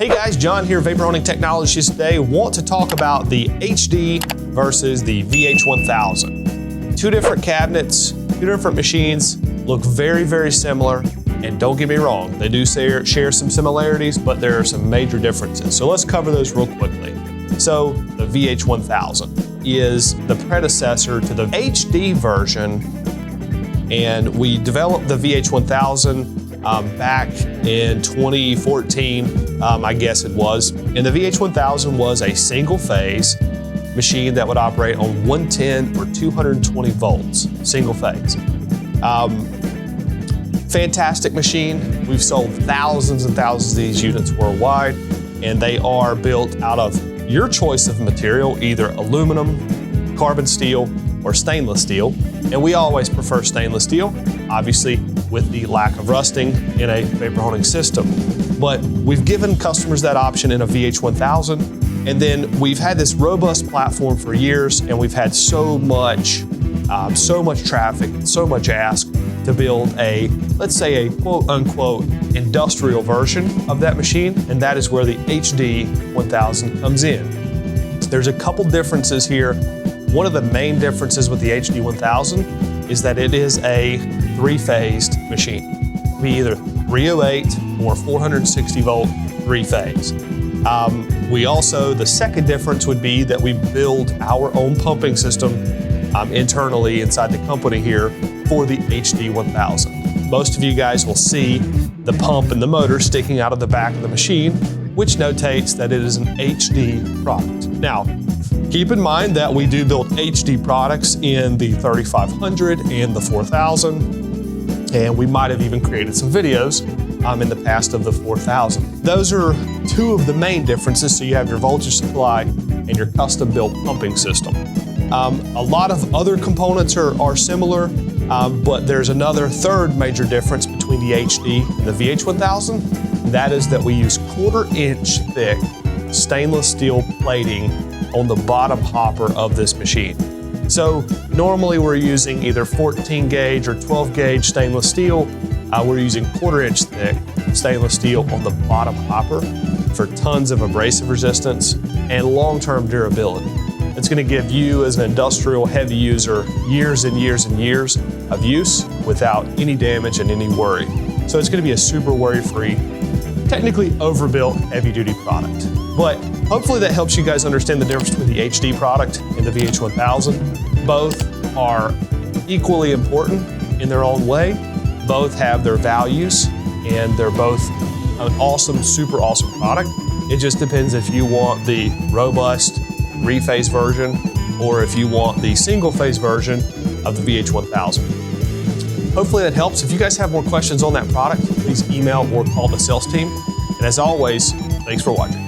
Hey guys, John here, Vapor Honing Technologies. Today, want to talk about the HD versus the VH1000. Two different cabinets, two different machines, look very, very similar. And don't get me wrong, they do share some similarities, but there are some major differences. So let's cover those real quickly. So the VH1000 is the predecessor to the HD version, and we developed the VH1000 back in 2014, I guess it was. And the VH1000 was a single phase machine that would operate on 110 or 220 volts, single phase. Fantastic machine. We've sold thousands and thousands of these units worldwide, and they are built out of your choice of material, either aluminum, carbon steel, or stainless steel. And we always prefer stainless steel, obviously with the lack of rusting in a vapor honing system. But we've given customers that option in a VH1000, and then we've had this robust platform for years, and we've had so much traffic, so much ask to build a, let's say, a quote unquote industrial version of that machine, and that is where the HD 1000 comes in. There's a couple differences here. One of the main differences with the HD 1000 is that it is a three-phased machine. It can be either 308 or 460 volt three-phase. The second difference would be that we build our own pumping system internally inside the company here for the HD 1000. Most of you guys will see the pump and the motor sticking out of the back of the machine, which notates that it is an HD product. Now, keep in mind that we do build HD products in the 3500 and the 4000, and we might have even created some videos in the past of the 4000. Those are two of the main differences. So you have your voltage supply and your custom built pumping system. A lot of other components are similar, but there's another third major difference between the HD and the VH1000. That is that we use 1/4 inch thick stainless steel plating on the bottom hopper of this machine. So normally we're using either 14 gauge or 12 gauge stainless steel. We're using 1/4 inch thick stainless steel on the bottom hopper for tons of abrasive resistance and long-term durability. It's going to give you, as an industrial heavy user, years and years and years of use without any damage and any worry. So it's going to be a super worry-free, technically overbuilt heavy-duty product. But hopefully that helps you guys understand the difference between the HD product and the VH1000. Both are equally important in their own way. Both have their values, and they're both an awesome, super awesome product. It just depends if you want the robust three-phase version or if you want the single-phase version of the VH1000. Hopefully that helps. If you guys have more questions on that product, please email or call the sales team. And as always, thanks for watching.